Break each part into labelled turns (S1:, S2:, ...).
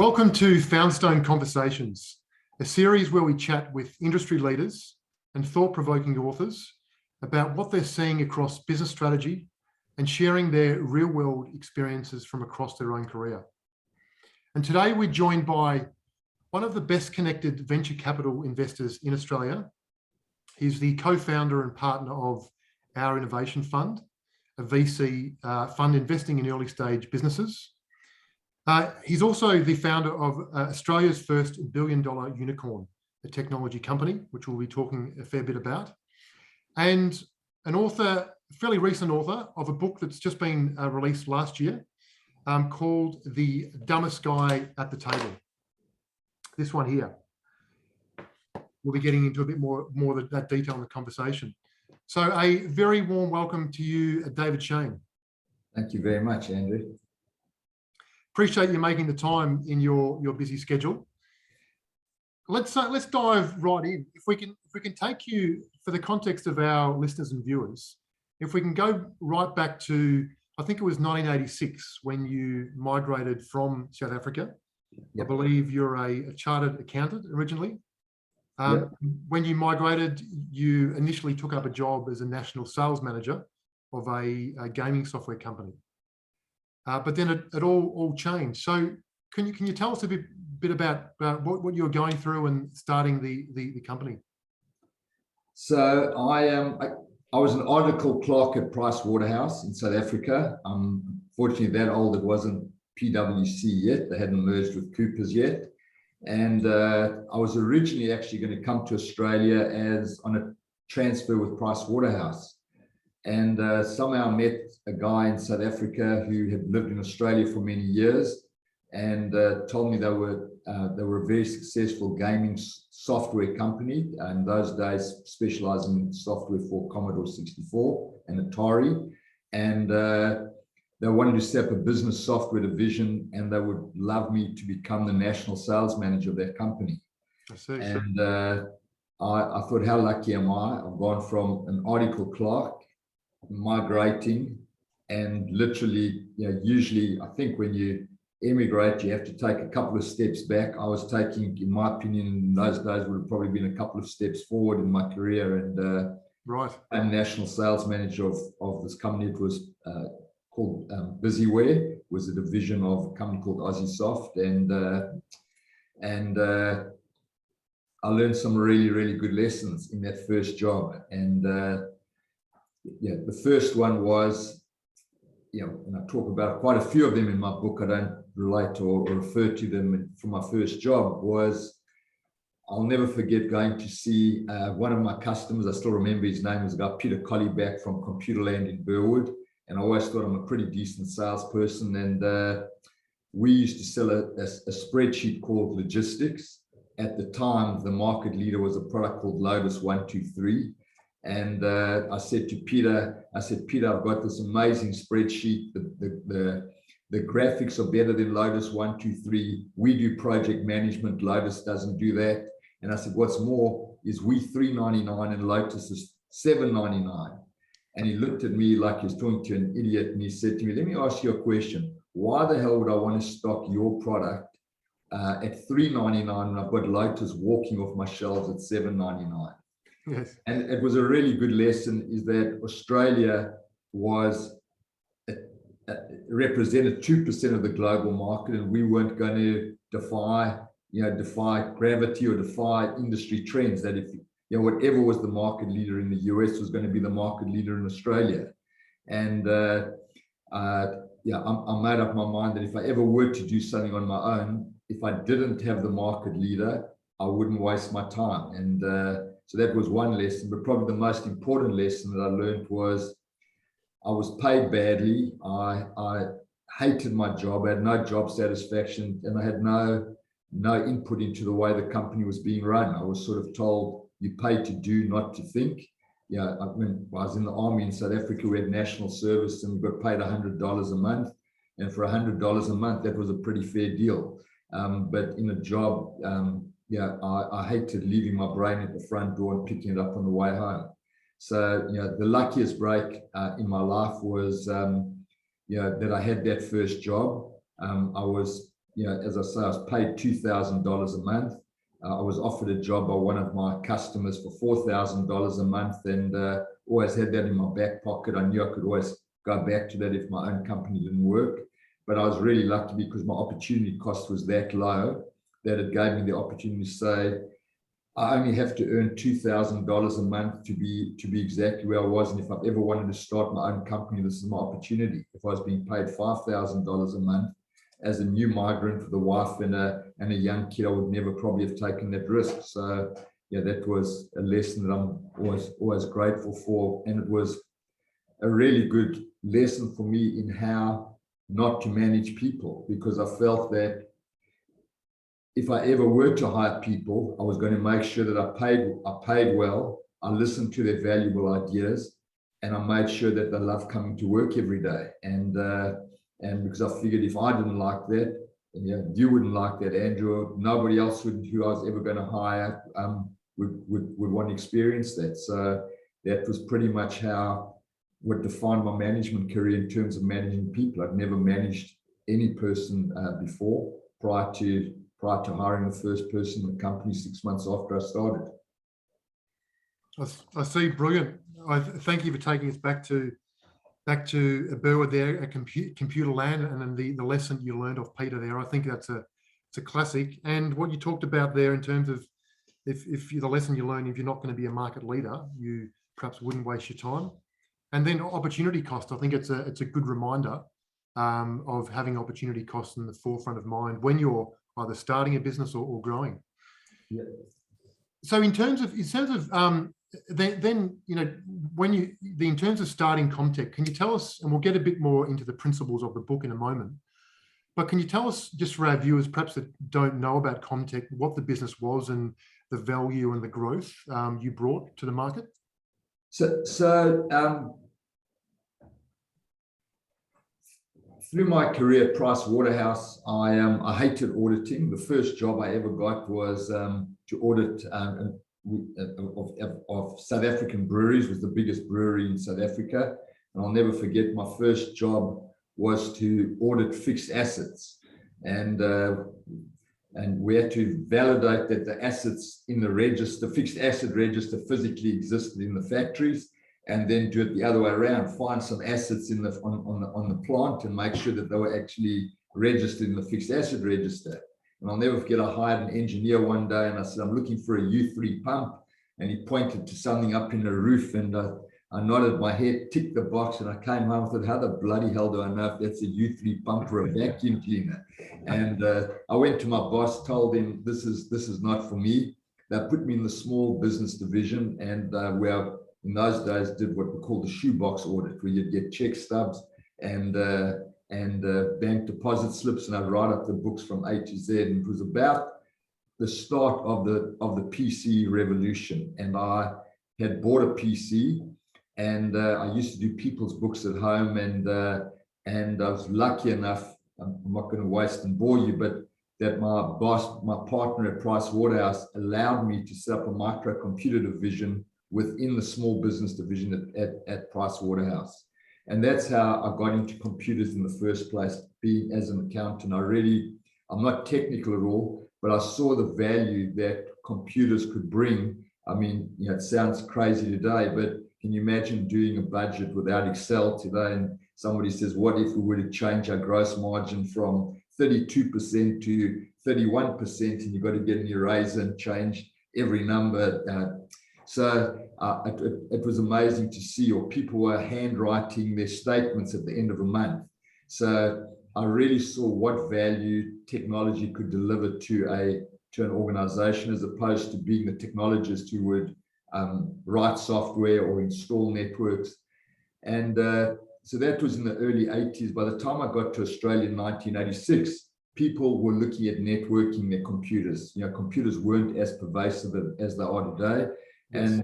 S1: Welcome to Foundstone Conversations, a series where we chat with industry leaders and thought-provoking authors about what they're seeing across business strategy and sharing their real-world experiences from across their own career. And today we're joined by one of the best-connected venture capital investors in Australia. He's the co-founder and partner of Our Innovation Fund, a VC fund investing in early-stage businesses. He's also the founder of Australia's first billion-dollar unicorn, a technology company, which we'll be talking a fair bit about, and an author, a fairly recent author, of a book that's just been released last year called The Dumbest Guy at the Table. This one here. We'll be getting into a bit more of that detail in the conversation. So a very warm welcome to you, David Shane.
S2: Thank you very much, Andrew.
S1: Appreciate you making the time in your busy schedule. Let's dive right in. If we can take you, for the context of our listeners and viewers, if we can go right back to, I think it was 1986 when you migrated from South Africa. Yep. I believe you're a chartered accountant originally. Yep. When you migrated, you initially took up a job as a national sales manager of a gaming software company. But then it all changed. So can you tell us a bit about what you were going through and starting the company?
S2: So I was an article clerk at Price Waterhouse in South Africa. Fortunately, that old, it wasn't PwC yet. They hadn't merged with Coopers yet. And I was originally actually going to come to Australia as on a transfer with Price Waterhouse. And somehow I met a guy in South Africa who had lived in Australia for many years, and told me they were a very successful gaming software company, in those days specializing in software for Commodore 64 and Atari, and they wanted to set up a business software division, and they would love me to become the national sales manager of that company.
S1: I see.
S2: And I thought, how lucky am I? I've gone from an article clerk, migrating, and literally, usually I think when you emigrate, you have to take a couple of steps back. I was taking, in my opinion, in those days would have probably been a couple of steps forward in my career, and
S1: right.
S2: I'm national sales manager of this company. It was called Busyware, was a division of a company called AussieSoft, and I learned some really, really good lessons in that first job. And the first one was, and I talk about quite a few of them in my book, I don't relate or refer to them from my first job, was I'll never forget going to see one of my customers. I still remember his name, was a guy, Peter Collyback from Computerland in Burwood. And I always thought I'm a pretty decent salesperson. And we used to sell a spreadsheet called Logistics. At the time, the market leader was a product called Lotus 123. And I said to Peter, Peter, I've got this amazing spreadsheet. The graphics are better than Lotus 123. We do project management. Lotus doesn't do that. And I said, what's more is we $3.99 and Lotus is $7.99. And he looked at me like he was talking to an idiot. And he said to me, let me ask you a question. Why the hell would I want to stock your product at $3.99 when I've got Lotus walking off my shelves at $7.99?
S1: Yes.
S2: And it was a really good lesson, is that Australia was represented 2% of the global market, and we weren't going to defy gravity or defy industry trends, that if whatever was the market leader in the US was going to be the market leader in Australia. And I made up my mind that if I ever were to do something on my own, if I didn't have the market leader, I wouldn't waste my time. And so that was one lesson, but probably the most important lesson that I learned was I was paid badly. I hated my job. I had no job satisfaction, and I had no input into the way the company was being run. I was sort of told, you pay to do, not to think. I was in the army in South Africa, we had national service, and we got paid $100 a month. And for $100 a month, that was a pretty fair deal. But in a job, I hated leaving my brain at the front door and picking it up on the way home. So, the luckiest break in my life was, that I had that first job. I was as I say, I was paid $2,000 a month. I was offered a job by one of my customers for $4,000 a month, and always had that in my back pocket. I knew I could always go back to that if my own company didn't work. But I was really lucky because my opportunity cost was that low that it gave me the opportunity to say, I only have to earn $2,000 a month to be exactly where I was. And if I've ever wanted to start my own company, this is my opportunity. If I was being paid $5,000 a month as a new migrant with a wife and a young kid, I would never probably have taken that risk. So yeah, that was a lesson that I'm always grateful for. And it was a really good lesson for me in how not to manage people, because I felt that if I ever were to hire people, I was going to make sure that I paid well, I listened to their valuable ideas, and I made sure that they love coming to work every day. And because I figured if I didn't like that, and you wouldn't like that, Andrew, nobody else who I was ever going to hire would want to experience that. So that was pretty much what defined my management career in terms of managing people. I'd never managed any person before, prior to hiring the first person in the company 6 months after I started.
S1: I see, brilliant. Thank you for taking us back to Burwood there at Computer Land, and then the lesson you learned off Peter there. I think it's a classic. And what you talked about there in terms of if the lesson you learn, if you're not going to be a market leader, you perhaps wouldn't waste your time. And then opportunity cost. I think it's a good reminder of having opportunity costs in the forefront of mind when you're either starting a business or growing.
S2: Yeah.
S1: So in terms of then in terms of starting CommTech, can you tell us, and we'll get a bit more into the principles of the book in a moment, but can you tell us, just for our viewers perhaps that don't know about CommTech, what the business was and the value and the growth you brought to the market?
S2: Through my career at Price Waterhouse, I hated auditing. The first job I ever got was to audit of South African breweries. Was the biggest brewery in South Africa, and I'll never forget my first job was to audit fixed assets, and we had to validate that the assets in the register, fixed asset register, physically existed in the factories. And then do it the other way around, find some assets on the plant and make sure that they were actually registered in the fixed asset register. And I'll never forget, I hired an engineer one day and I said, I'm looking for a U3 pump. And he pointed to something up in the roof, and I nodded my head, ticked the box, and I came home and thought, how the bloody hell do I know if that's a U3 pump or a vacuum cleaner? And I went to my boss, told him this is not for me. They put me in the small business division, and where in those days did what we call the shoebox audit, where you'd get check stubs and bank deposit slips, and I'd write up the books from A to Z. And it was about the start of the PC revolution. And I had bought a PC, and I used to do people's books at home, and I was lucky enough, I'm not going to waste and bore you, but that my boss, my partner at Price Waterhouse, allowed me to set up a microcomputer division within the small business division at Price Waterhouse. And that's how I got into computers in the first place, being as an accountant. I'm not technical at all, but I saw the value that computers could bring. I mean, it sounds crazy today, but can you imagine doing a budget without Excel today? And somebody says, what if we were to change our gross margin from 32% to 31%, and you've got to get an eraser and change every number? So it was amazing to see, or people were handwriting their statements at the end of a month. So I really saw what value technology could deliver to an organization, as opposed to being the technologist who would write software or install networks. And so that was in the early 80s. By the time I got to Australia in 1986, people were looking at networking their computers. Computers weren't as pervasive as they are today. Yes.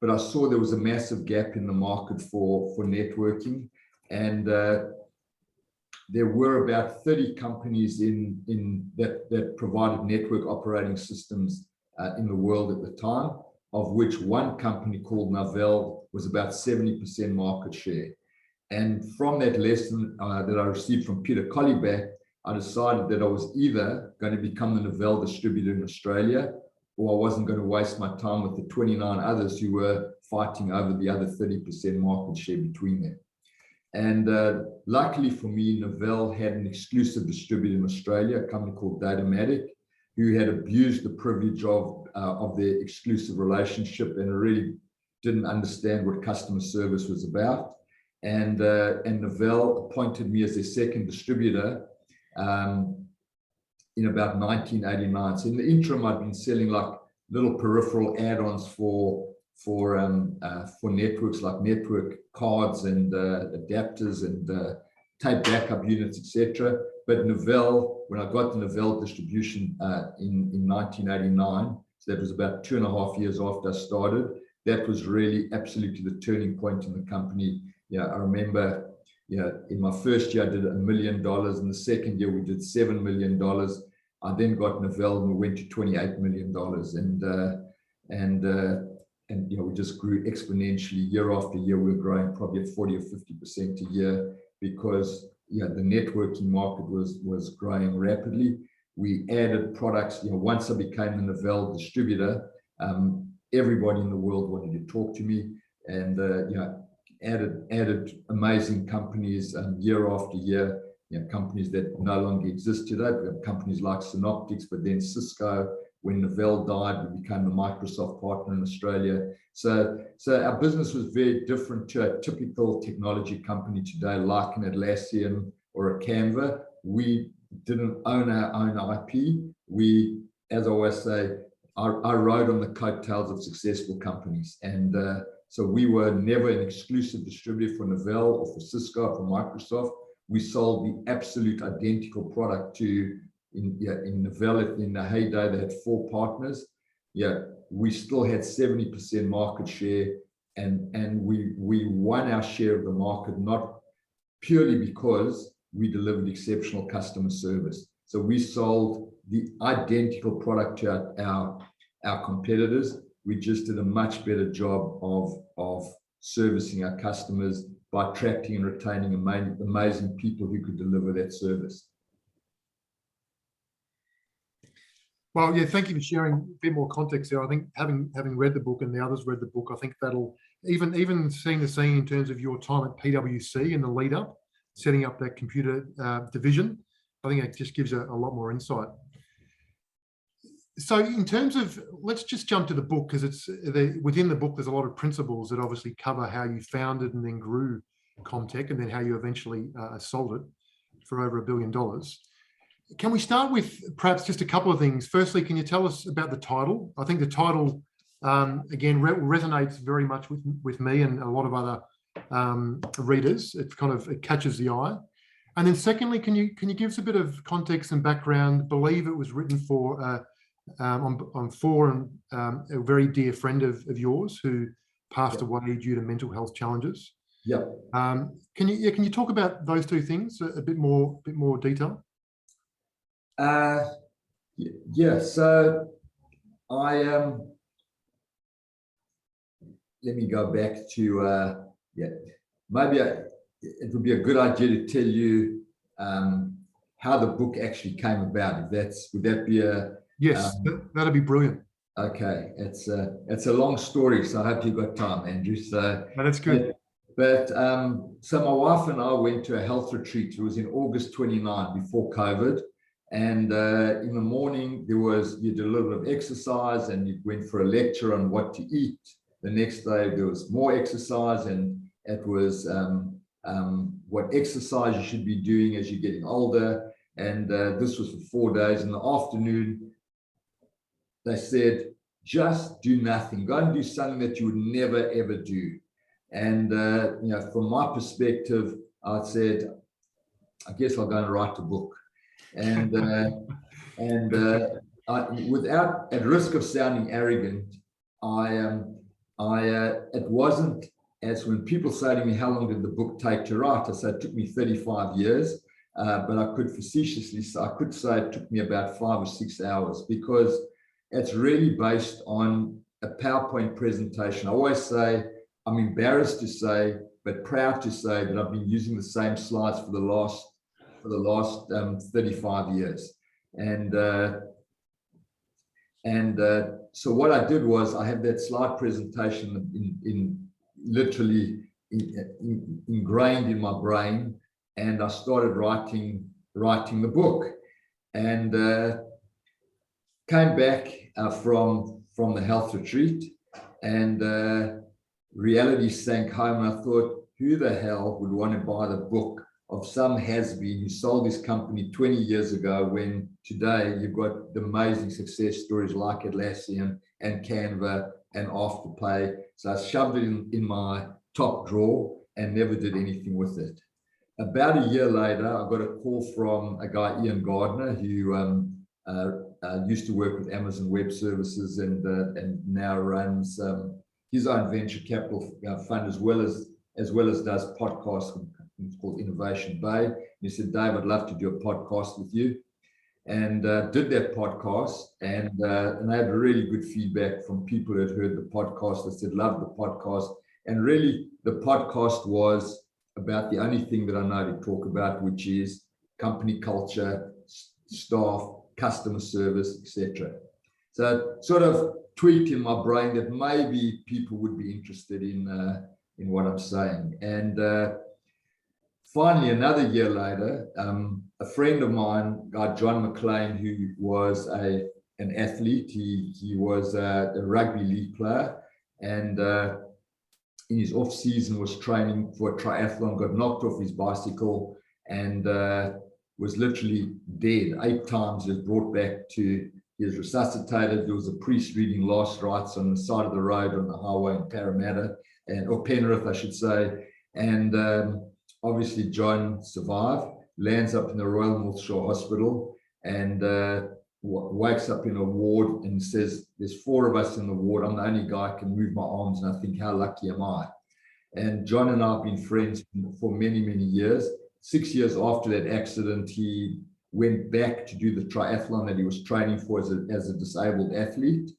S2: But I saw there was a massive gap in the market for networking, and there were about 30 companies that provided network operating systems in the world at the time, of which one company called Novell was about 70% market share. And from that lesson that I received from Peter Colleyback, I decided that I was either going to become the Novell distributor in Australia, or I wasn't going to waste my time with the 29 others who were fighting over the other 30% market share between them. And luckily for me, Novell had an exclusive distributor in Australia, a company called Datamatic, who had abused the privilege of their exclusive relationship and really didn't understand what customer service was about. And Novell appointed me as their second distributor in about 1989. So in the interim, I'd been selling like little peripheral add-ons for networks, like network cards and adapters and tape backup units, etc. But Novell, when I got the Novell distribution in 1989, so that was about 2.5 years after I started, that was really absolutely the turning point in the company. Yeah, I remember, in my first year I did $1 million. In the second year we did $7 million. I then got Novell and we went to $28 million, and we just grew exponentially year after year. We were growing probably at 40 or 50% a year because the networking market was growing rapidly. We added products. Once I became the Novell distributor, everybody in the world wanted to talk to me, and added amazing companies year after year. Companies that no longer exist today. We have companies like Synoptics, but then Cisco. When Novell died, we became the Microsoft partner in Australia. So our business was very different to a typical technology company today, like an Atlassian or a Canva. We didn't own our own IP. We, as I always say, I rode on the coattails of successful companies. And so we were never an exclusive distributor for Novell or for Cisco or for Microsoft. We sold the absolute identical product to in Novell. In the heyday, they had 4 partners. We still had 70% market share, and we won our share of the market, not purely because we delivered exceptional customer service. So we sold the identical product to our competitors. We just did a much better job of servicing our customers by attracting and retaining amazing people who could deliver that service.
S1: Well, yeah, thank you for sharing a bit more context there. I think having read the book and the others read the book, I think that'll even seeing the scene in terms of your time at PwC and the lead up, setting up that computer division, I think it just gives a lot more insight. So in terms of, let's just jump to the book, because within the book, there's a lot of principles that obviously cover how you founded and then grew Comtech, and then how you eventually sold it for over $1 billion. Can we start with perhaps just a couple of things? Firstly, can you tell us about the title? I think the title, again, resonates very much with me and a lot of other readers. It catches the eye. And then secondly, can you give us a bit of context and background? I believe it was written for a very dear friend of yours who passed away due to mental health challenges.
S2: Yeah.
S1: Can you talk about those two things a bit more detail?
S2: Yeah. So let me go back to maybe it would be a good idea to tell you how the book actually came about. Would that be a
S1: Yes, that'd be brilliant.
S2: Okay, it's a long story, so I hope you've got time, Andrew. So
S1: no, that's good.
S2: But so my wife and I went to a health retreat. It was in August 29 before COVID. And in the morning, you did a little bit of exercise and you went for a lecture on what to eat. The next day, there was more exercise, and it was what exercise you should be doing as you're getting older. And this was for 4 days. In the afternoon, they said, just do nothing. Go and do something that you would never, ever do. And, from my perspective, I said, I guess I'll go and write a book. And without, at risk of sounding arrogant, it wasn't as when people say to me, how long did the book take to write? I said, it took me 35 years, but I could facetiously say, I could say it took me about 5 or 6 hours, because it's really based on a PowerPoint presentation. I always say, I'm embarrassed to say, but proud to say that I've been using the same slides for the last for the last 35 years. So what I did was I have that slide presentation in literally ingrained in my brain, and I started writing the book, and came back from the health retreat, and reality sank home, and I thought, who the hell would want to buy the book of some has-been who sold his company 20 years ago, when today you've got the amazing success stories like Atlassian and Canva and Afterpay. So I shoved it in my top drawer and never did anything with it. About a year later, I got a call from a guy, Ian Gardner, who used to work with Amazon Web Services and now runs his own venture capital fund, as well as does podcasts. It's called Innovation Bay. And he said, Dave, I'd love to do a podcast with you. And did that podcast, and I had really good feedback from people who had heard the podcast. They said, love the podcast. And really, the podcast was about the only thing that I know to talk about, which is company culture, staff, customer service, etc. So sort of tweaked in my brain that maybe people would be interested in what I'm saying. And finally, another year later, a friend of mine, guy John McLean, who was an athlete, he was a rugby league player, and in his off season was training for a triathlon, got knocked off his bicycle, and was literally dead 8 times. He was brought back to, he was resuscitated. There was a priest reading last rites on the side of the road on the highway in Parramatta, or Penrith, I should say. And obviously John survived, lands up in the Royal North Shore Hospital, and wakes up in a ward and says, there's 4 of us in the ward. I'm the only guy who can move my arms. And I think, how lucky am I? And John and I have been friends for many, many years. 6 years after that accident, he went back to do the triathlon that he was training for as a disabled athlete.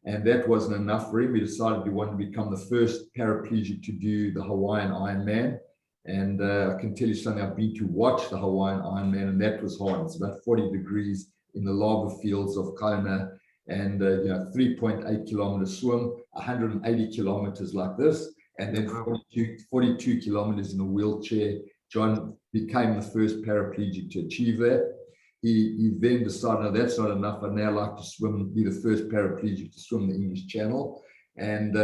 S2: And that wasn't enough for him. He decided he wanted to become the first paraplegic to do the Hawaiian Ironman. And I can tell you something, I've been to watch the Hawaiian Ironman, and that was hard. It's about 40 degrees in the lava fields of Kona, and 3.8 kilometers swim, 180 kilometers like this, and then 42 kilometers in a wheelchair. John became the first paraplegic to achieve that. He then decided, no, that's not enough. I'd now like to swim, be the first paraplegic to swim the English Channel, and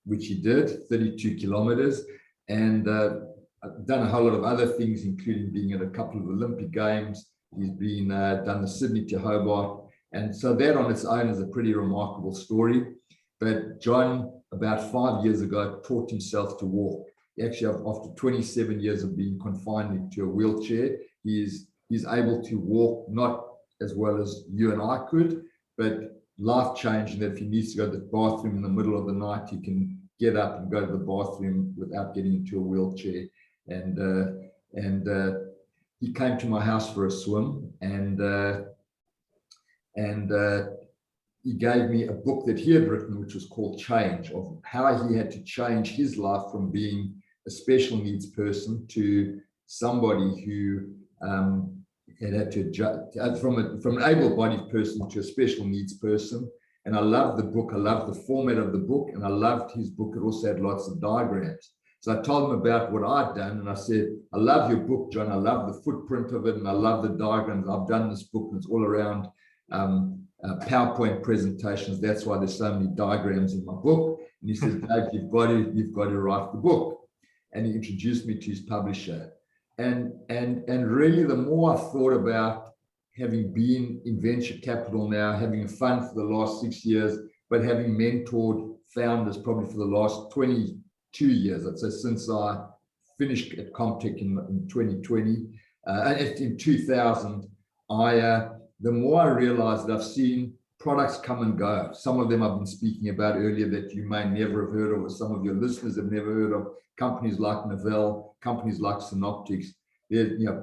S2: which he did, 32 kilometers. And I've done a whole lot of other things, including being at a couple of Olympic Games. He's been done the Sydney to Hobart. And so that on its own is a pretty remarkable story. But John, about 5 years ago, taught himself to walk. Actually, after 27 years of being confined into a wheelchair, he's able to walk, not as well as you and I could, but life-changing, that if he needs to go to the bathroom in the middle of the night, he can get up and go to the bathroom without getting into a wheelchair. And he came to my house for a swim, and he gave me a book that he had written, which was called Change, of how he had to change his life from being a special needs person to somebody who had to adjust from an able-bodied person to a special needs person. And I loved the book. I loved the format of the book, and I loved his book. It also had lots of diagrams. So I told him about what I'd done, and I said, I love your book, John. I love the footprint of it, and I love the diagrams. I've done this book, and it's all around PowerPoint presentations. That's why there's so many diagrams in my book. And he says, Dave, you've got to write the book. And he introduced me to his publisher. And really, the more I thought about having been in venture capital now, having a fund for the last 6 years, but having mentored founders probably for the last 22 years, I'd say, since I finished at Comtech in 2020, in 2000, the more I realized that I've seen products come and go. Some of them I've been speaking about earlier that you may never have heard of, or some of your listeners have never heard of, companies like Novell, companies like Synoptics.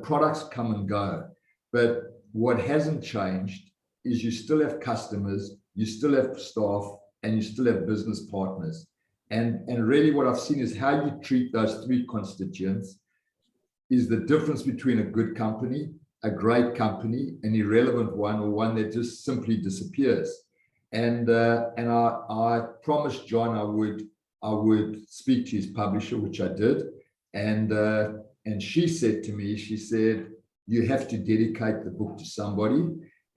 S2: Products come and go. But what hasn't changed is you still have customers, you still have staff, and you still have business partners. And really what I've seen is how you treat those 3 constituents is the difference between a good company, a great company, an irrelevant one, or one that just simply disappears. And I promised John I would speak to his publisher, which I did. And she said to me, she said, you have to dedicate the book to somebody.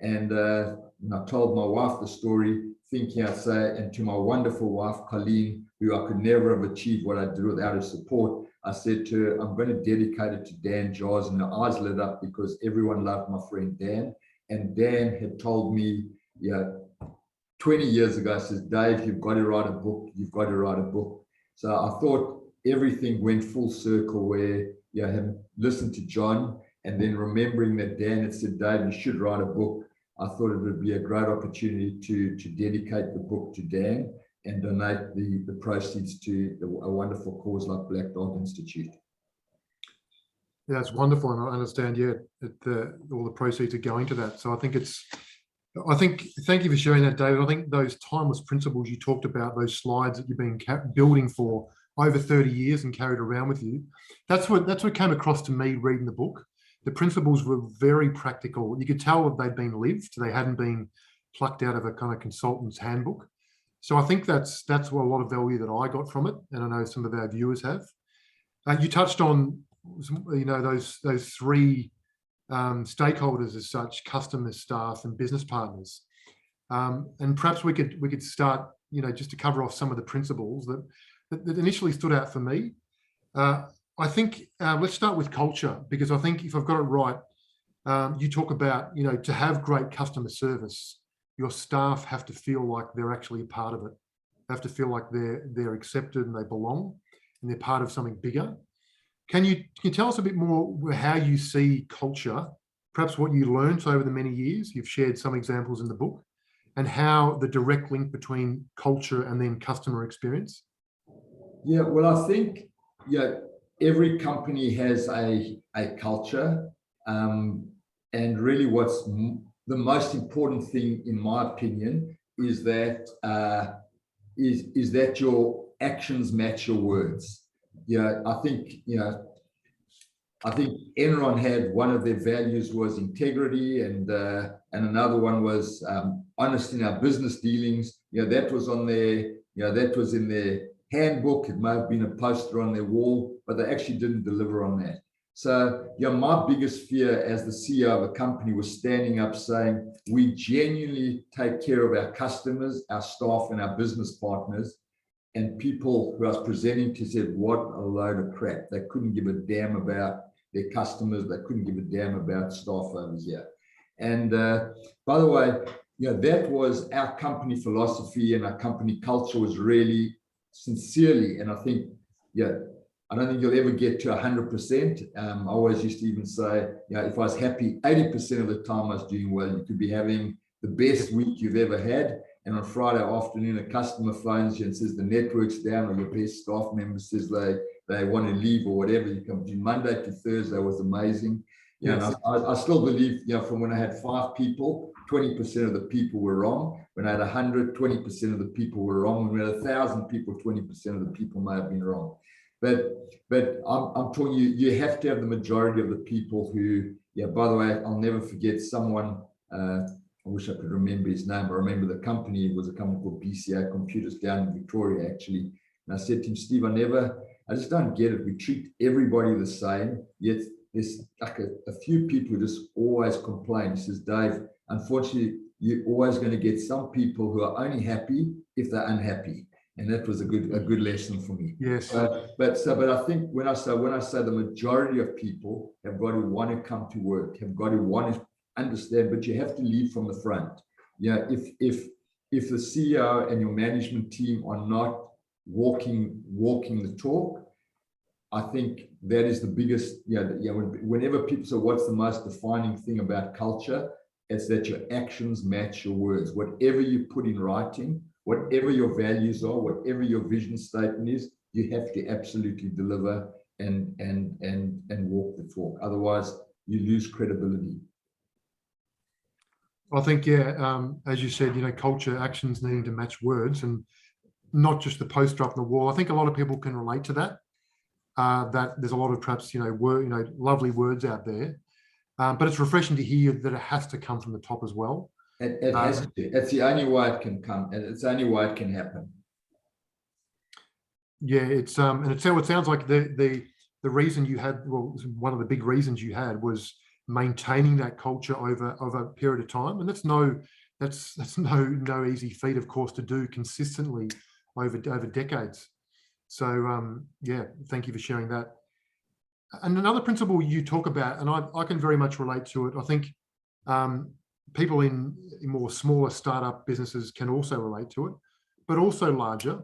S2: And I told my wife the story, thinking I'd say, and to my wonderful wife, Colleen, who I could never have achieved what I did without her support, I said to her, I'm going to dedicate it to Dan Jars. And her eyes lit up because everyone loved my friend Dan. And Dan had told me, 20 years ago, says, Dave, you've got to write a book. You've got to write a book. So I thought everything went full circle where having listened to John and then remembering that Dan had said, Dave, you should write a book. I thought it would be a great opportunity to dedicate the book to Dan and donate the proceeds to a wonderful cause like Black Dog Institute.
S1: Yeah, it's wonderful. And I understand, all the proceeds are going to that. So I think thank you for sharing that, David. I think those timeless principles you talked about, those slides that you've been building for over 30 years and carried around with you, that's what came across to me reading the book. The principles were very practical. You could tell that they'd been lived. They hadn't been plucked out of a kind of consultant's handbook. So I think that's a lot of value that I got from it, and I know some of our viewers have. You touched on, those three stakeholders as such: customers, staff, and business partners. And perhaps we could start, just to cover off some of the principles that initially stood out for me. I think let's start with culture, because I think if I've got it right, you talk about, to have great customer service, your staff have to feel like they're actually a part of it. They have to feel like they're accepted and they belong and they're part of something bigger. Can you tell us a bit more how you see culture, perhaps what you learned over the many years? You've shared some examples in the book, and how the direct link between culture and then customer experience.
S2: Yeah, well, I think every company has a culture, and really what's the most important thing, in my opinion, is that is that your actions match your words. I think Enron had, one of their values was integrity, and another one was honesty in our business dealings. That was on their, that was in their handbook. It may have been a poster on their wall, but they actually didn't deliver on that. So my biggest fear as the CEO of a company was standing up saying, we genuinely take care of our customers, our staff, and our business partners. And people who I was presenting to said, what a load of crap. They couldn't give a damn about their customers. They couldn't give a damn about staff over here. And by the way, that was our company philosophy, and our company culture was really sincerely. And I think, I don't think you'll ever get to 100%. I always used to even say, if I was happy 80% of the time I was doing well, you could be having the best week you've ever had. And on Friday afternoon, a customer phones you and says the network's down, or your best staff member says they want to leave or whatever. You come to Monday to Thursday was amazing. Yes. And I still believe, from when I had 5 people, 20% of the people were wrong. When I had 100, 20% of the people were wrong. When we had 1,000 people, 20% of the people may have been wrong. But I'm telling you, you have to have the majority of the people who, by the way, I'll never forget someone, I wish I could remember his name. I remember the company, it was a company called BCA Computers down in Victoria, actually. And I said to him, Steve, I just don't get it. We treat everybody the same, yet there's like a few people who just always complain. He says, Dave, unfortunately, you're always going to get some people who are only happy if they're unhappy. And that was a good lesson for me.
S1: Yes.
S2: But I think when I say the majority of people have got to want to come to work, have got to want to understand, but you have to lead from the front. If the CEO and your management team are not walking the talk, I think that is the biggest. Whenever people say what's the most defining thing about culture, it's that your actions match your words. Whatever you put in writing, whatever your values are, whatever your vision statement is, you have to absolutely deliver and walk the talk. Otherwise, you lose credibility.
S1: I think, as you said, culture, actions needing to match words, and not just the poster up on the wall. I think a lot of people can relate to that. that there's a lot of perhaps, lovely words out there. But it's refreshing to hear that it has to come from the top as well.
S2: It has to. It's the only way it can come, and it's the only way it can happen.
S1: Yeah, it's and it sounds like the reason you had, well, one of the big reasons you had was maintaining that culture over a period of time, and that's no easy feat, of course, to do consistently over decades. So yeah, thank you for sharing that. And another principle you talk about, and I can very much relate to it. I think people in more smaller startup businesses can also relate to it, but also larger,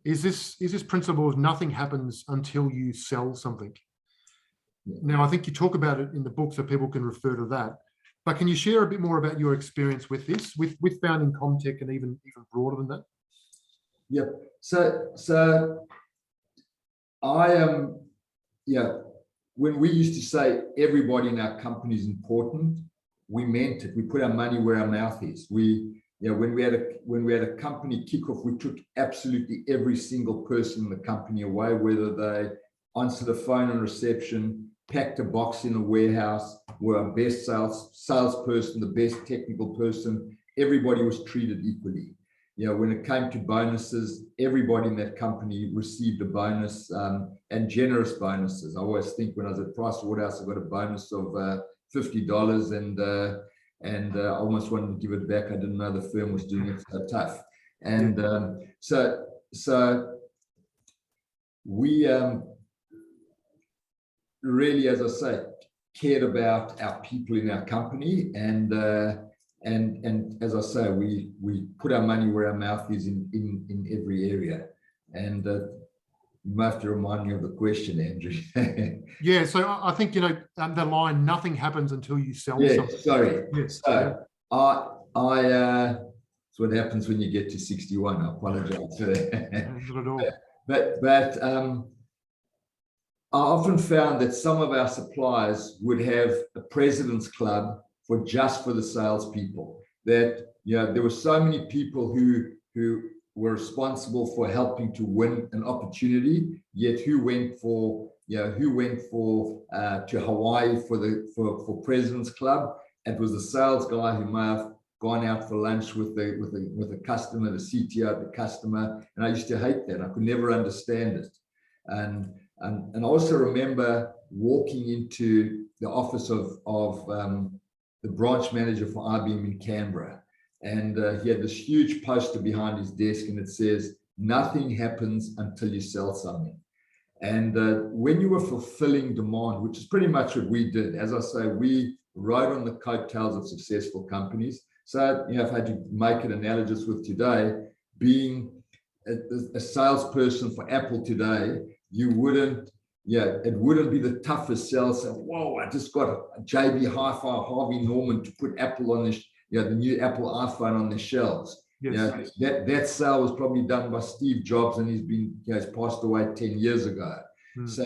S1: is this principle of nothing happens until you sell something. Now, I think you talk about it in the book, so people can refer to that. But can you share a bit more about your experience with this, with founding CommTech, and even broader than that?
S2: Yep. So I am, when we used to say everybody in our company is important, we meant it. We put our money where our mouth is. When we had a company kickoff, we took absolutely every single person in the company away, whether they answered the phone on reception, packed a box in a warehouse, were our best salesperson, the best technical person. Everybody was treated equally. When it came to bonuses, everybody in that company received a bonus, and generous bonuses. I always think when I was at Price Waterhouse, I got a bonus of $50, and I almost wanted to give it back. I didn't know the firm was doing it so tough. And so we really, as I say, cared about our people in our company, and as I say, we put our money where our mouth is in every area. And you might have to remind me of the question, Andrew.
S1: Yeah, so I think, the line, nothing happens until you sell something.
S2: Sorry.
S1: Yes.
S2: So it's what happens when you get to 61. I apologize for that.
S1: Not at all.
S2: But I often found that some of our suppliers would have a president's club for the salespeople. That there were so many people who were responsible for helping to win an opportunity, yet who went to Hawaii for President's Club. It was the sales guy who may have gone out for lunch with the customer, the CTO, the customer, and I used to hate that. I could never understand it. And I also remember walking into the office of the branch manager for IBM in Canberra, and he had this huge poster behind his desk, and it says, "Nothing happens until you sell something." And when you were fulfilling demand, which is pretty much what we did, as I say, we rode on the coattails of successful companies. So, if I had to make it analogous with today, being a salesperson for Apple today, it wouldn't be the toughest sell. So, whoa, I just got a JB Hi-Fi, Harvey Norman to put Apple on the new Apple iPhone on the shelves. Yes. That sale was probably done by Steve Jobs, and he's passed away 10 years ago. So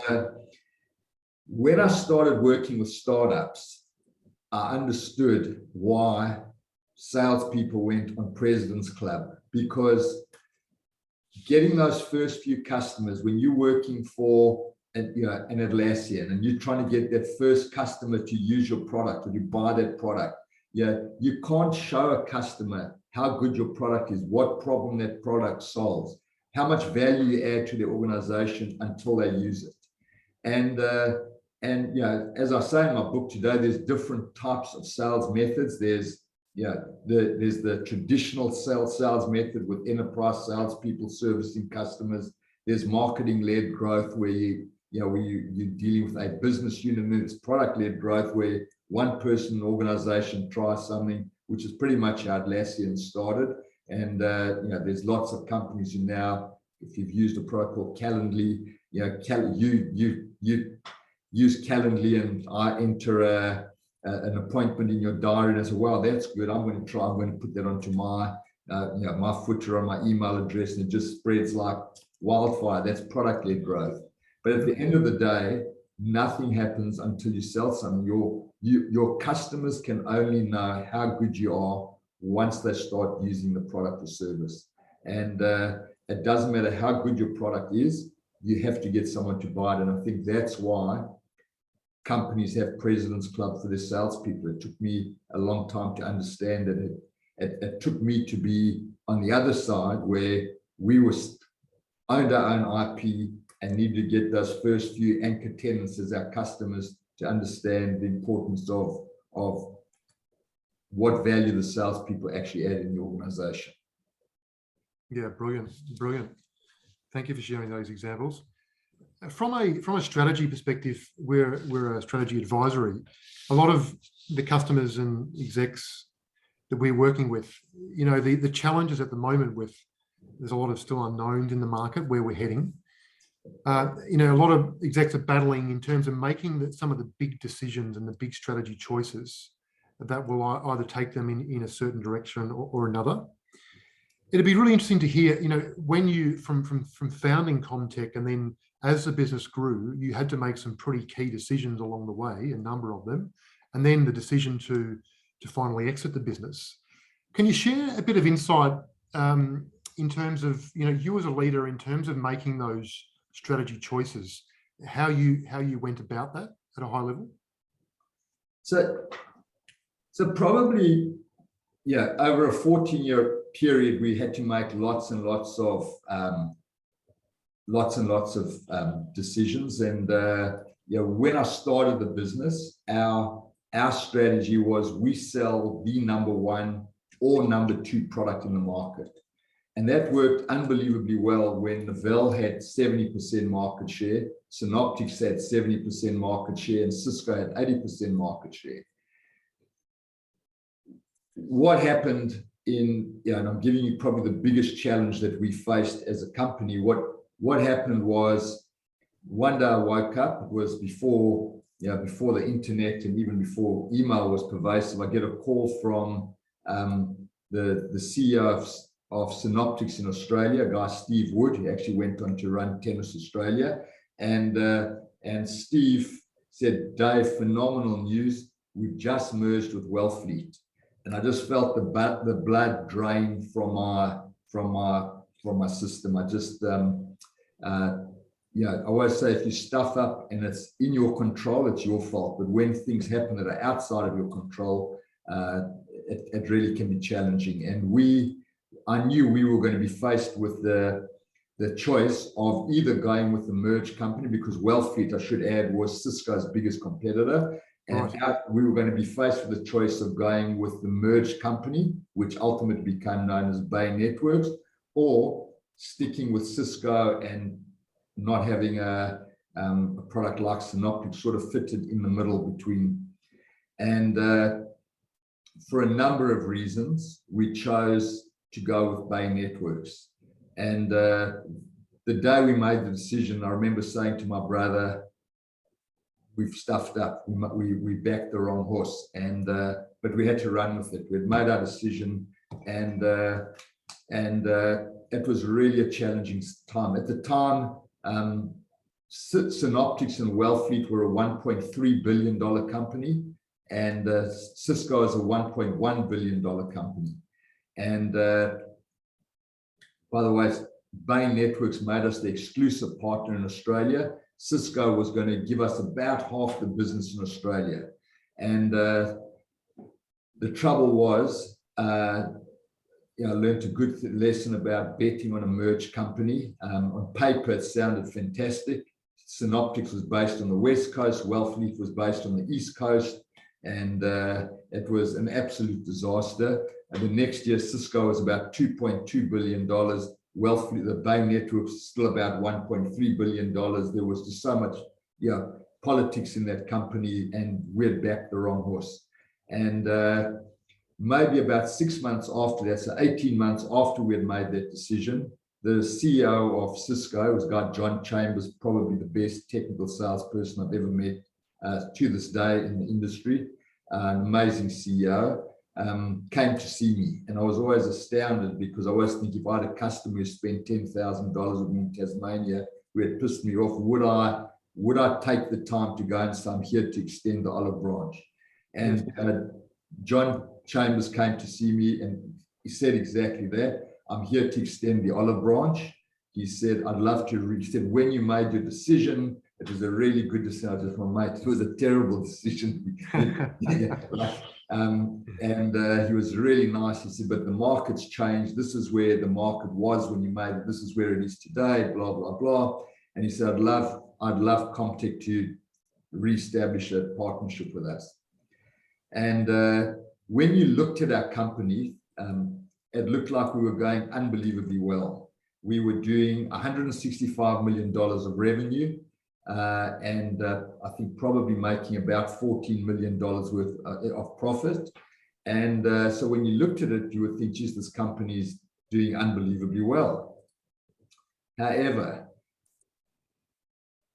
S2: when I started working with startups, I understood why salespeople went on President's Club, because getting those first few customers, when you're working for an Atlassian and you're trying to get that first customer to use your product or to buy that product, you can't show a customer how good your product is, what problem that product solves, how much value you add to the organization until they use it. And as I say in my book today, there's different types of sales methods. There's the traditional sales method with enterprise salespeople servicing customers. There's marketing-led growth where you're dealing with a business unit, and there's product-led growth where one person in an organization tries something, which is pretty much how Atlassian started. And there's lots of companies who now, if you've used a product called Calendly, you use Calendly, and I enter an appointment in your diary, and I say, "Wow, that's good. I'm going to put that onto my my footer on my email address," and it just spreads like wildfire. That's product-led growth. But at the end of the day, nothing happens until you sell something. Your customers can only know how good you are once they start using the product or service. And it doesn't matter how good your product is. you have to get someone to buy it. And I think that's why companies have President's Club for their salespeople. It took me a long time to understand that it took me to be on the other side where we owned our own IP and needed to get those first few anchor tenants as our customers to understand the importance of what value the salespeople actually add in the organization.
S1: Yeah, brilliant, brilliant. Thank you for sharing those examples. From a strategy perspective, we're a strategy advisory. A lot of the customers and execs that we're working with, you know, the challenges at the moment with, there's a lot of still unknowns in the market where we're heading. You know, a lot of execs are battling in terms of making some of the big decisions and the big strategy choices that will either take them in a certain direction or another. It'd be really interesting to hear, you know, when you, from founding CommTech, and then as the business grew, you had to make some pretty key decisions along the way, a number of them, and then the decision to finally exit the business. Can you share a bit of insight in terms of, you know, you as a leader, in terms of making those strategy choices, how you went about that at a high level? So
S2: probably, yeah, over a 14-year period, we had to make lots and lots of decisions. And you know, when I started the business, our strategy was we sell the number one or number two product in the market. And that worked unbelievably well when Novell had 70% market share, Synoptics had 70% market share, and Cisco had 80% market share. What happened and I'm giving you probably the biggest challenge that we faced as a company. What happened was, one day I woke up, it was before the internet and even before email was pervasive. I get a call from the CEO of Synoptics in Australia, a guy, Steve Wood. He actually went on to run Tennis Australia. And Steve said, "Dave, phenomenal news. We just merged with Wellfleet." And I just felt the blood drain from my system. I just, I always say, if you stuff up and it's in your control, it's your fault. But when things happen that are outside of your control, it really can be challenging. And I knew we were going to be faced with the choice of either going with the merged company, because Wellfleet, I should add, was Cisco's biggest competitor. And we were going to be faced with the choice of going with the merged company, which ultimately became known as Bay Networks, or sticking with Cisco and not having a product like Synoptics sort of fitted in the middle between. And for a number of reasons, we chose to go with Bay Networks. And the day we made the decision, I remember saying to my brother, "We've stuffed up. We backed the wrong horse," but we had to run with it. We'd made our decision, and it was really a challenging time. At the time, Synoptics and Wellfleet were a $1.3 billion company, and Cisco is a $1.1 billion company. And by the way, Bay Networks made us the exclusive partner in Australia. Cisco was going to give us about half the business in Australia. And the trouble was, I learned a good lesson about betting on a merged company. On paper, it sounded fantastic. Synoptics was based on the West Coast, Wellfleet was based on the East Coast, and it was an absolute disaster. And the next year, Cisco was about $2.2 billion. Wellfleet, the Bay Networks, still about $1.3 billion. There was just so much politics in that company, and we had backed the wrong horse. And maybe about 6 months after that, so 18 months after we had made that decision, the CEO of Cisco was a guy, John Chambers, probably the best technical salesperson I've ever met to this day in the industry, an amazing CEO, came to see me. And I was always astounded, because I always think, if I had a customer who spent $10,000 with me in Tasmania, who had pissed me off, would I take the time to go and say, "I'm here to extend the olive branch"? And John Chambers came to see me, and he said exactly that. "I'm here to extend the olive branch." he said, I'd love to read. He said, when you made your decision, it was a really good decision. I just want to make it was a terrible decision. He was really nice. He said, but the market's changed. This is where the market was when you made it. This is where it is today, blah, blah, blah. And he said, I'd love CommTech to reestablish a partnership with us. And when you looked at our company, it looked like we were going unbelievably well. We were doing $165 million of revenue, and I think probably making about $14 million worth of profit. And so when you looked at it, you would think, geez, this company is doing unbelievably well. However,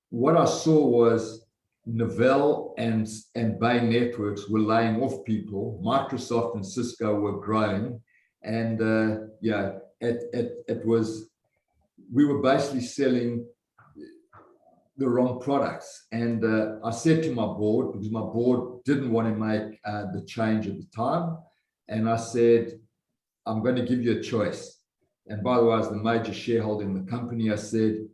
S2: what I saw was Novell and Bain Networks were laying off people. Microsoft and Cisco were growing. And we were basically selling the wrong products. And I said to my board, because my board didn't want to make the change at the time, and I said, I'm going to give you a choice. And by the way, I was the major shareholder in the company. I said,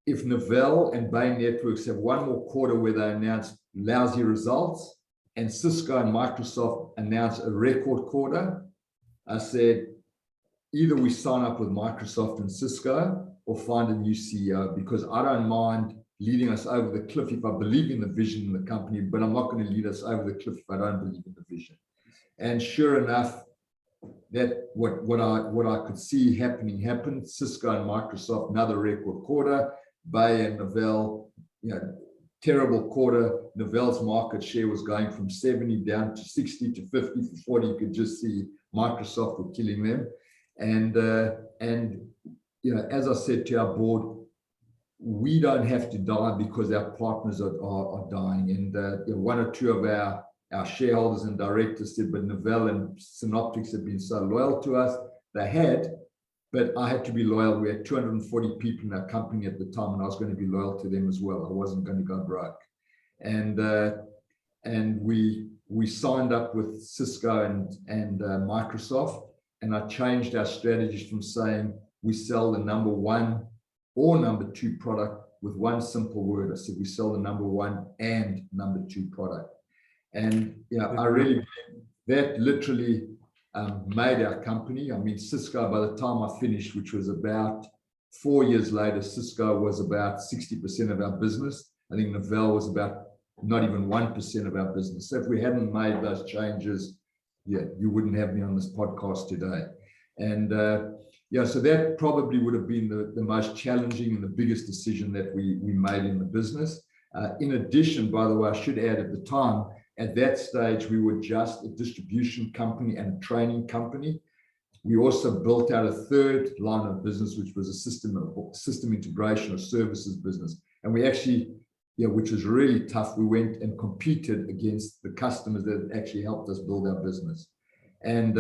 S2: if Novell and Bain Networks have one more quarter where they announce lousy results, and Cisco and Microsoft announce a record quarter, I said, either we sign up with Microsoft and Cisco or find a new CEO, because I don't mind leading us over the cliff if I believe in the vision in the company, but I'm not going to lead us over the cliff if I don't believe in the vision. And sure enough, that what I could see happened. Cisco and Microsoft, another record quarter. Bain and Novell, terrible quarter. Novell's market share was going from 70 down to 60 to 50 to 40. You could just see Microsoft were killing them. And as I said to our board, we don't have to die because our partners are dying. And one or two of our shareholders and directors said, but Novell and Synoptics have been so loyal to us. They had, but I had to be loyal. We had 240 people in our company at the time, and I was going to be loyal to them as well. I wasn't going to go broke. And we signed up with Cisco and Microsoft, and I changed our strategies from saying we sell the number one or number two product with one simple word. I said we sell the number one and number two product. And I really, that literally made our company. I mean, Cisco, by the time I finished, which was about 4 years later, Cisco was about 60% of our business. I think Novell was about not even 1% of our business. So if we hadn't made those changes, you wouldn't have me on this podcast today. And so that probably would have been the most challenging and the biggest decision that we made in the business. In addition, by the way, I should add, at the time, at that stage, we were just a distribution company and a training company. We also built out a third line of business, which was a system integration or services business. And we actually, which was really tough, we went and competed against the customers that actually helped us build our business. And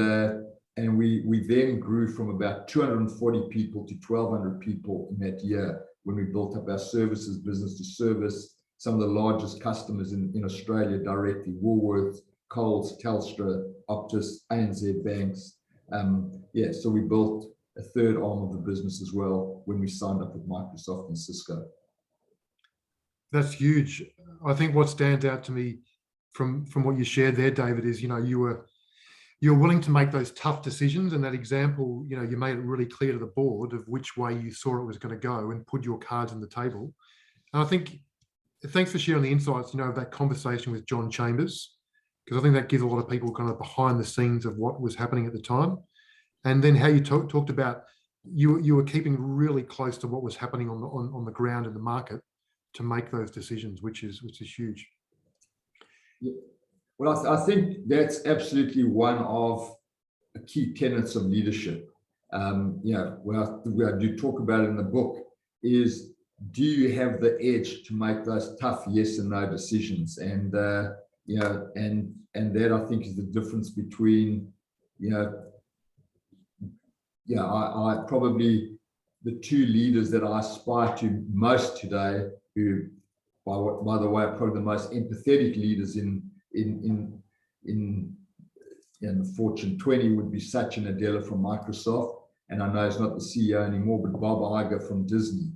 S2: we then grew from about 240 people to 1,200 people in that year when we built up our services business to service some of the largest customers in Australia directly: Woolworths, Coles, Telstra, Optus, ANZ Banks. So we built a third arm of the business as well when we signed up with Microsoft and Cisco.
S1: That's huge. I think what stands out to me from what you shared there, David, is you're willing to make those tough decisions, and that example, you made it really clear to the board of which way you saw it was going to go and put your cards on the table. And I think, thanks for sharing the insights, of that conversation with John Chambers, because I think that gives a lot of people kind of behind the scenes of what was happening at the time. And then how you talked about you were keeping really close to what was happening on the ground in the market to make those decisions, which is huge.
S2: Yeah. Well, I think that's absolutely one of the key tenets of leadership. What I do talk about it in the book is, do you have the edge to make those tough yes and no decisions? And that I think is the difference between, I probably the two leaders that I aspire to most today, who, by the way, are probably the most empathetic leaders in the Fortune 20, would be Satya Nadella from Microsoft and I know he's not the CEO anymore, but Bob Iger from Disney.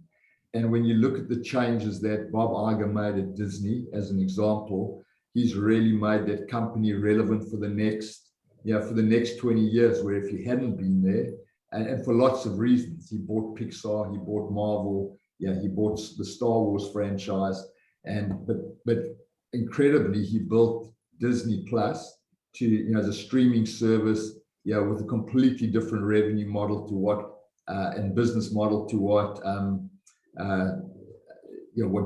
S2: And when you look at the changes that Bob Iger made at Disney, as an example, he's really made that company relevant for the next, for the next 20 years, where if he hadn't been there, and for lots of reasons, he bought Pixar, he bought Marvel, he bought the Star Wars franchise, but incredibly, he built Disney Plus to, as a streaming service, with a completely different revenue model to what, and business model to what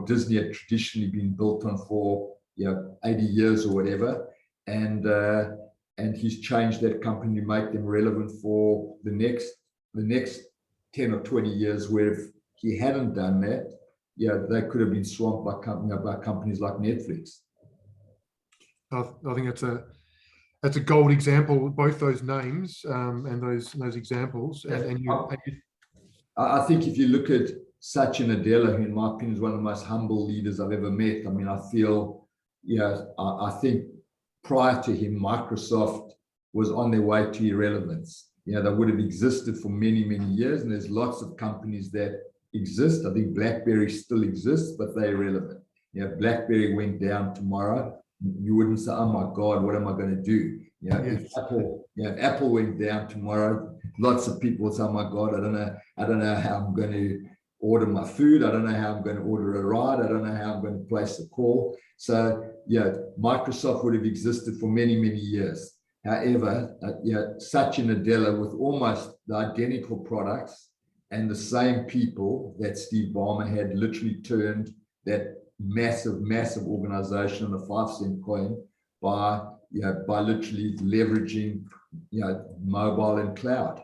S2: Disney had traditionally been built on for 80 years or whatever, and he's changed that company to make them relevant for the next 10 or 20 years. Where if he hadn't done that, they could have been swamped by companies like Netflix.
S1: I think that's a gold example, both those names and those examples.
S2: I think if you look at Satya Nadella, who in my opinion is one of the most humble leaders I've ever met, I mean, I feel, I think prior to him, Microsoft was on their way to irrelevance. They would have existed for many, many years, and there's lots of companies that exist. I think BlackBerry still exists, but they're irrelevant. BlackBerry went down tomorrow, you wouldn't say, oh my God, what am I going to do? If Apple went down tomorrow, lots of people would say, oh my God, I don't know how I'm going to order my food. I don't know how I'm going to order a ride. I don't know how I'm going to place a call. So Microsoft would have existed for many, many years. However, Satya Nadella, with almost the identical products and the same people that Steve Ballmer had, literally turned that massive organization on a 5-cent coin by literally leveraging mobile and cloud.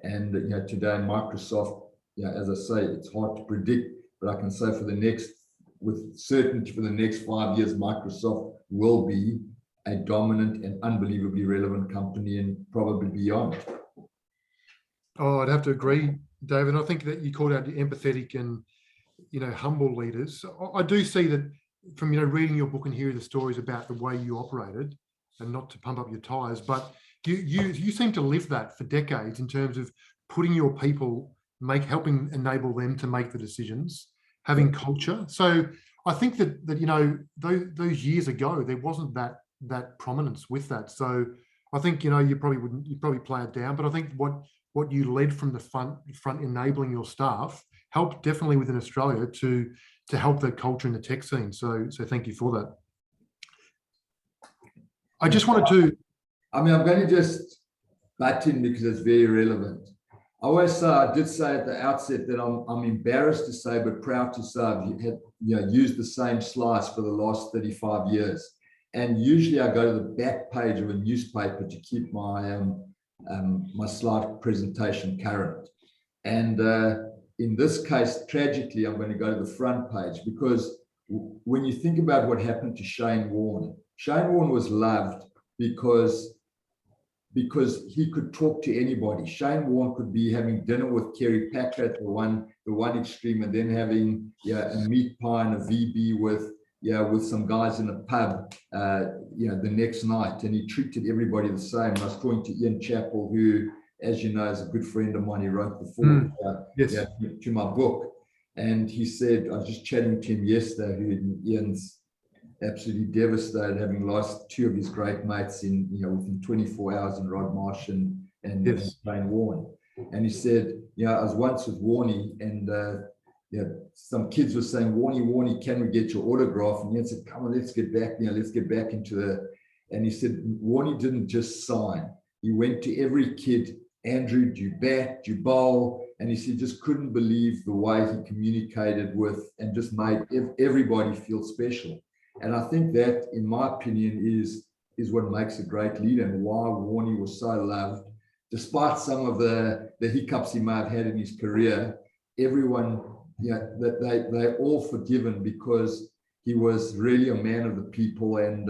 S2: And today Microsoft, as I say, it's hard to predict, but I can say with certainty for the next 5 years, Microsoft will be a dominant and unbelievably relevant company, and probably beyond.
S1: Oh, I'd have to agree, David. I think that you called out the empathetic and humble leaders. I do see that from reading your book and hearing the stories about the way you operated, and not to pump up your tires, but you seem to live that for decades in terms of putting your people, helping enable them to make the decisions, having culture. So I think that those years ago there wasn't that prominence with that. So I think you'd probably play it down, but I think what you led from the front enabling your staff helped definitely within Australia to help that culture in the tech scene. So thank you for that. I just wanted to.
S2: I'm going to just butt in because it's very relevant. I did say at the outset that I'm embarrassed to say, but proud to say I've used the same slides for the last 35 years. And usually I go to the back page of a newspaper to keep my my slide presentation current. And in this case, tragically, I'm going to go to the front page, because when you think about what happened to Shane Warne was loved because he could talk to anybody. Shane Warne could be having dinner with Kerry Packer at the one extreme, and then having a meat pie and a VB with some guys in a pub the next night, and he treated everybody the same. I was talking to Ian Chappell, who, as you know, is a good friend of mine. He wrote the foreword to my book, and he said, I was just chatting to him yesterday, who Ian's absolutely devastated, having lost two of his great mates within 24 hours, in Rod Marsh and Shane Warne. And he said, I was once with Warnie, and some kids were saying, Warnie, can we get your autograph? And he said, come on, let's get back into the. And he said, Warnie didn't just sign. He went to every kid, Andrew, do you bat, do you bowl? And he said, just couldn't believe the way he communicated with and just made everybody feel special. And I think that, in my opinion, is what makes a great leader, and why Warnie was so loved, despite some of the hiccups he may have had in his career. Everyone, that they're all forgiven, because he was really a man of the people. And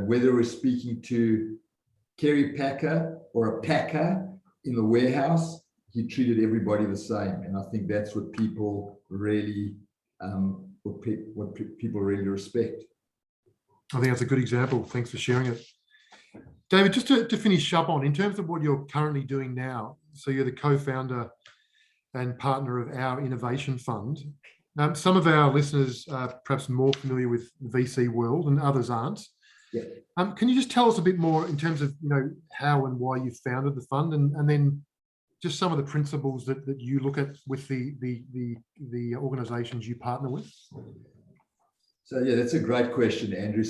S2: whether we're speaking to Kerry Packer or a packer in the warehouse, he treated everybody the same. And I think that's what people really people really respect.
S1: I think that's a good example. Thanks for sharing it. David, just to finish up on, in terms of what you're currently doing now, so you're the co-founder and partner of Our Innovation Fund. Some of our listeners are perhaps more familiar with the VC world and others aren't.
S2: Yeah.
S1: Can you just tell us a bit more in terms of, how and why you founded the fund, and then just some of the principles that you look at with the organisations you partner with?
S2: So yeah, that's a great question, Andrew.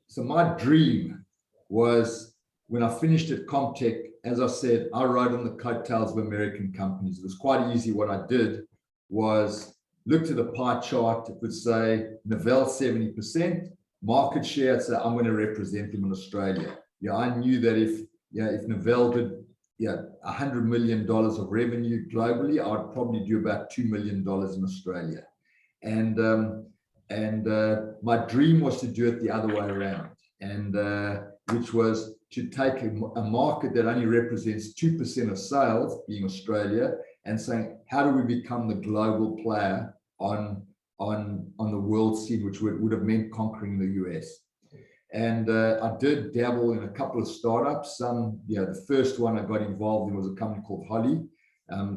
S2: So my dream was, when I finished at Comtech, as I said, I rode on the coattails of American companies. It was quite easy. What I did was looked at a pie chart. It would say Novell 70%, market share. I'd say I'm going to represent them in Australia. Yeah, I knew that if Novell did $100 million of revenue globally, I'd probably do about $2 million in Australia. And my dream was to do it the other way around, and which was to take a market that only represents 2% of sales, being Australia, and saying, how do we become the global player on the world scene, which would have meant conquering the US. And I did dabble in a couple of startups. The first one I got involved in was a company called Holly.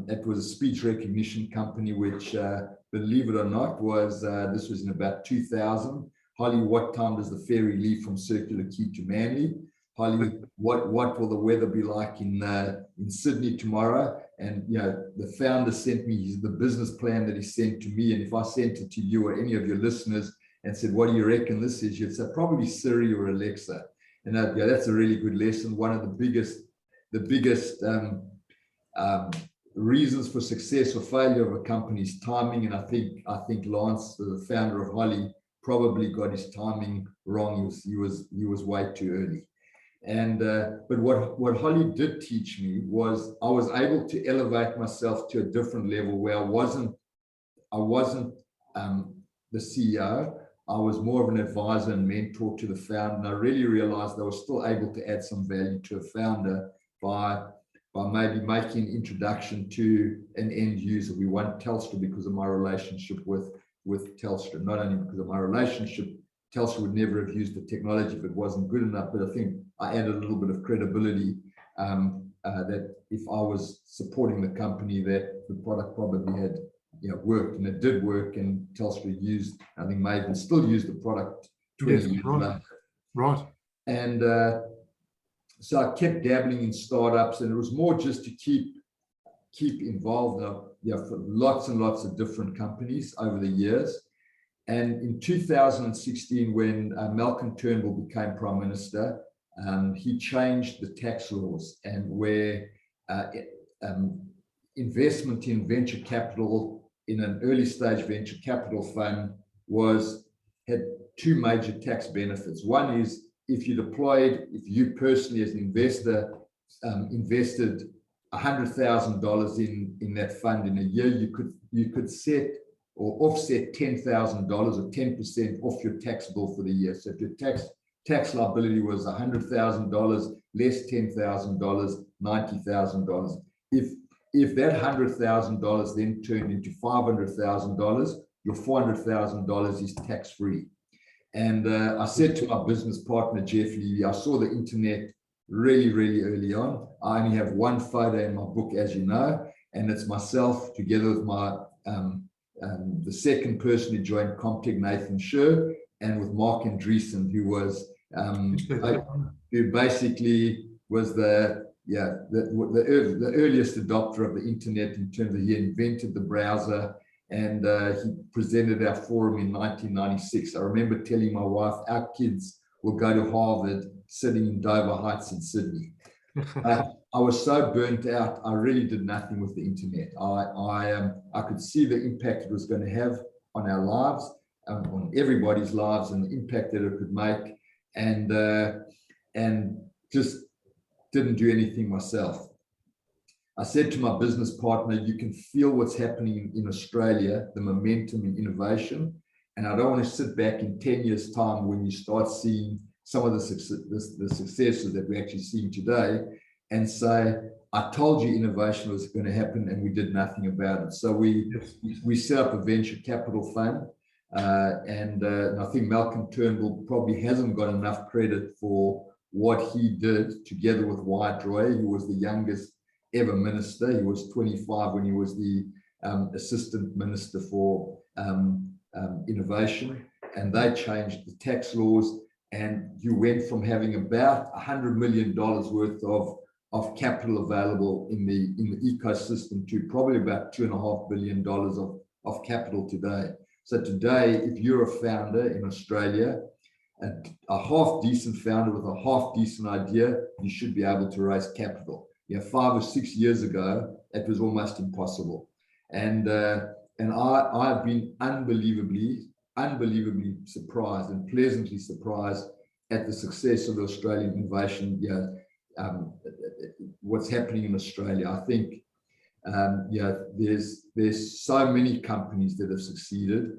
S2: It was a speech recognition company, which, believe it or not, this was in about 2000. Holly, what time does the ferry leave from Circular Quay to Manly? Holly, what will the weather be like in Sydney tomorrow? And the founder sent me the business plan that he sent to me, and if I sent it to you or any of your listeners and said, what do you reckon this is? You'd say probably Siri or Alexa. And that's a really good lesson. One of the biggest reasons for success or failure of a company's timing. And I think Lance, the founder of Holly, probably got his timing wrong. He was way too early. And but what Holly did teach me was I was able to elevate myself to a different level, where I wasn't the CEO. I was more of an advisor and mentor to the founder, and I really realized I was still able to add some value to a founder by maybe making an introduction to an end user. We won Telstra because of my relationship with Telstra. Not only because of my relationship, Telstra would never have used the technology if it wasn't good enough, but I think I added a little bit of credibility that if I was supporting the company, that the product probably had worked, and it did work, and Telstra used, I think Maven still use the product 20 years later.
S1: Right.
S2: And so I kept dabbling in startups, and it was more just to keep involved for lots and lots of different companies over the years. And in 2016, when Malcolm Turnbull became Prime Minister, he changed the tax laws, and where investment in venture capital in an early stage venture capital fund had two major tax benefits. One is if you personally as an investor invested $100,000 in that fund in a year, you could set or offset $10,000 or 10% off your tax bill for the year. So if your tax liability was $100,000 less $10,000, $90,000. If that $100,000 then turned into $500,000, your $400,000 is tax-free. And I said to my business partner, Jeff Levy, I saw the internet really, really early on. I only have one photo in my book, as you know, and it's myself together with my the second person who joined Comtech, Nathan Scher, and with Mark Andreessen, who basically was the earliest adopter of the internet, in terms of he invented the browser, and he presented our forum in 1996. I remember telling my wife, our kids will go to Harvard sitting in Dover Heights in Sydney. I was so burnt out, I really did nothing with the internet. I could see the impact it was going to have on our lives, on everybody's lives, and the impact that it could make, and just didn't do anything myself. I said to my business partner, you can feel what's happening in Australia, the momentum in innovation, and I don't want to sit back in 10 years' time when you start seeing some of the successes that we're actually seeing today, and say, I told you innovation was going to happen, and we did nothing about it. So we set up a venture capital fund. And I think Malcolm Turnbull probably hasn't got enough credit for what he did together with Wyatt Roy, who was the youngest ever minister. He was 25 when he was the assistant minister for innovation, and they changed the tax laws, and you went from having about $100 million worth of capital available in the ecosystem to probably about $2.5 billion of capital today. So today, if you're a founder in Australia, a half decent founder with a half decent idea, you should be able to raise capital. 5 or 6 years ago, it was almost impossible. And I've been unbelievably surprised and pleasantly surprised at the success of the Australian innovation. What's happening in Australia. I think there's so many companies that have succeeded.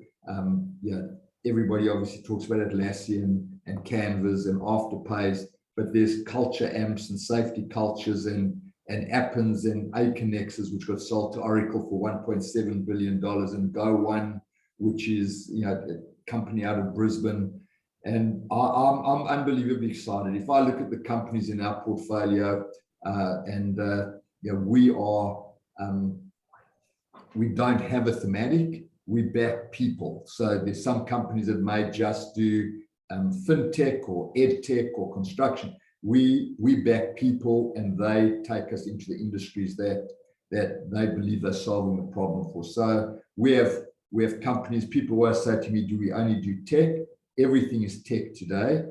S2: Everybody obviously talks about Atlassian and Canvas and Afterpays, but there's Culture Amps and Safety Cultures and Appens and Aconexes, which got sold to Oracle for $1.7 billion, and Go1, which is a company out of Brisbane. And I'm unbelievably excited. If I look at the companies in our portfolio, we don't have a thematic, we back people. So there's some companies that may just do fintech or edtech or construction. We back people, and they take us into the industries that they believe they're solving the problem for. So we have companies. People always say to me, do we only do tech? Everything is tech today.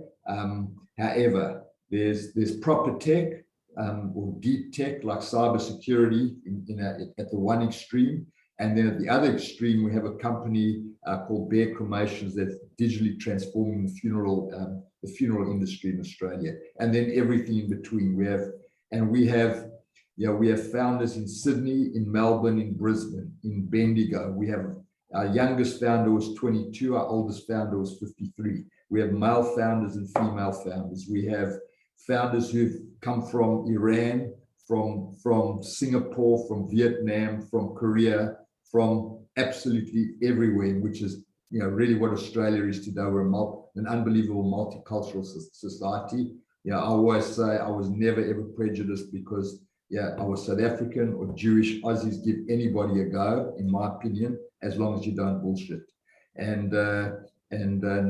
S2: However, there's proper tech or deep tech like cybersecurity at the one extreme. And then at the other extreme, we have a company called Bear Cremations that's digitally transforming the funeral industry in Australia. And then everything in between. We have founders in Sydney, in Melbourne, in Brisbane, in Bendigo. We have our youngest founder was 22, our oldest founder was 53. We have male founders and female founders. We have founders who've come from Iran, from Singapore, from Vietnam, from Korea, from absolutely everywhere, which is really what Australia is today. We're an unbelievable multicultural society. I always say I was never ever prejudiced because I was South African or Jewish. Aussies give anybody a go, in my opinion, as long as you don't bullshit. And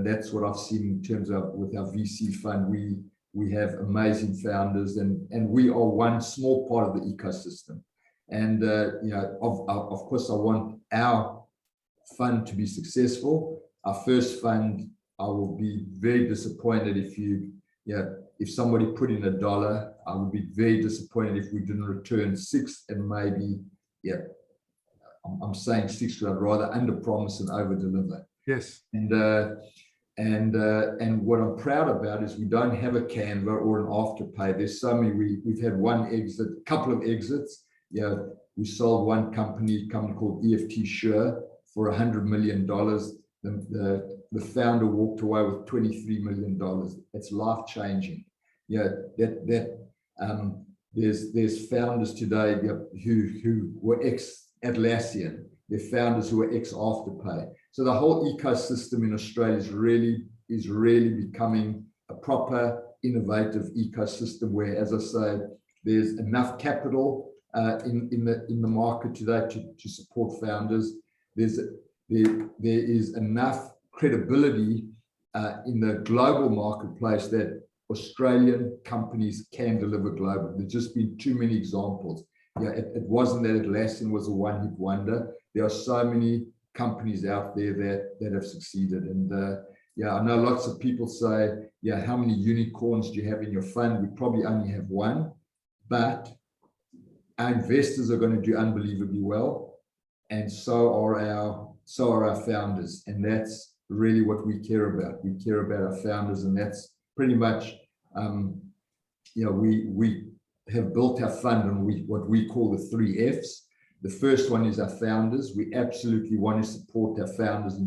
S2: that's what I've seen in terms of with our VC fund. We have amazing founders, and we are one small part of the ecosystem. And of course, I want our fund to be successful. Our first fund, I will be very disappointed if somebody put in $1. I would be very disappointed if we didn't return 6, and maybe I'm saying 6 because I'd rather underpromise and overdeliver.
S1: Yes.
S2: And what I'm proud about is we don't have a Canva or an Afterpay. There's so many. We've had one exit, a couple of exits. We sold one company called EFT Sure for $100 million. The founder walked away with $23 million. It's life changing. There's founders today who were ex-Atlassian. They're founders who were ex-Afterpay. So the whole ecosystem in Australia is really becoming a proper innovative ecosystem where, as I say, there's enough capital in the market today to support founders. There is enough credibility in the global marketplace that Australian companies can deliver globally. There's just been too many examples. It wasn't that Atlassian was a one-hit wonder. There are so many companies out there that have succeeded. And I know lots of people say, how many unicorns do you have in your fund? We probably only have one, but our investors are going to do unbelievably well, and so are our founders. And that's really what we care about. We care about our founders, and that's pretty much, we have built our fund on what we call the 3 Fs. The first one is our founders. We absolutely want to support our founders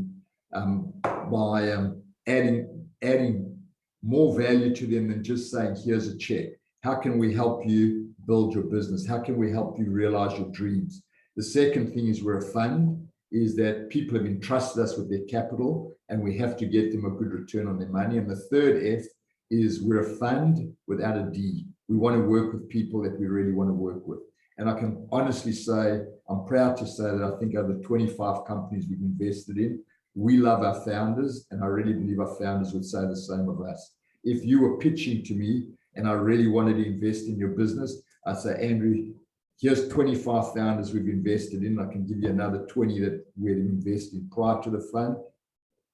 S2: by adding more value to them than just saying, here's a check. How can we help you build your business? How can we help you realize your dreams? The second thing is we're a fund. is that people have entrusted us with their capital and we have to get them a good return on their money. And the third F is we're a fund without a D. We want to work with people that we really want to work with. And I can honestly say, I'm proud to say that I think over the 25 companies we've invested in, we love our founders, and I really believe our founders would say the same of us. If you were pitching to me and I really wanted to invest in your business, I'd say, Andrew, here's 25 founders we've invested in. I can give you another 20 that we'd invest in prior to the fund.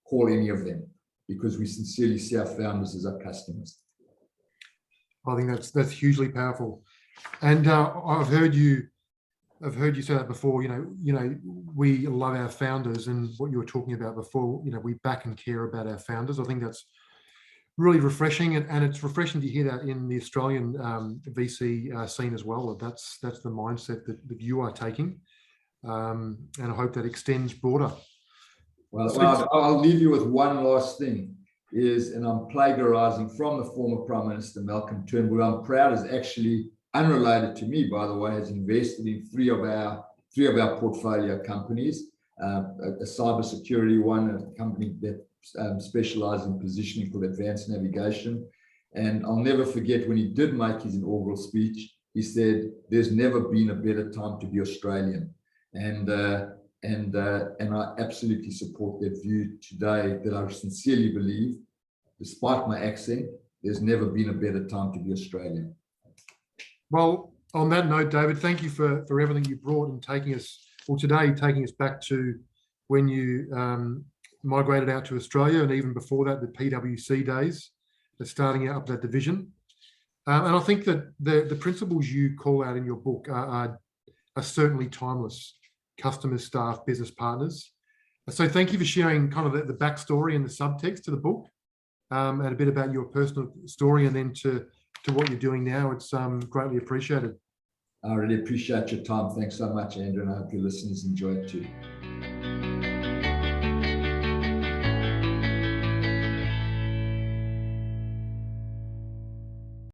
S2: Call any of them, because we sincerely see our founders as our customers.
S1: I think that's hugely powerful. And I've heard you say that before. We love our founders, and what you were talking about before. We back and care about our founders. I think that's really refreshing, and it's refreshing to hear that in the Australian VC scene as well. That's the mindset that you are taking, and I hope that extends broader.
S2: Well, I'll leave you with one last thing. And I'm plagiarizing from the former Prime Minister Malcolm Turnbull. I'm proud is actually unrelated to me, by the way, has invested in three of our portfolio companies, a cybersecurity one, a company that specializes in positioning called Advanced Navigation. And I'll never forget when he did make his inaugural speech, he said, "There's never been a better time to be Australian." And I absolutely support that view today, that I sincerely believe, despite my accent, there's never been a better time to be Australian.
S1: Well, on that note, David, thank you for everything you brought and taking us back to when you migrated out to Australia, and even before that, the PwC days, starting up that division. And I think that the principles you call out in your book are certainly timeless. Customers, staff, business partners. So thank you for sharing kind of the backstory and the subtext to the book, and a bit about your personal story, and then to what you're doing now. It's greatly appreciated.
S2: I really appreciate your time. Thanks so much, Andrew, and I hope your listeners enjoy it too.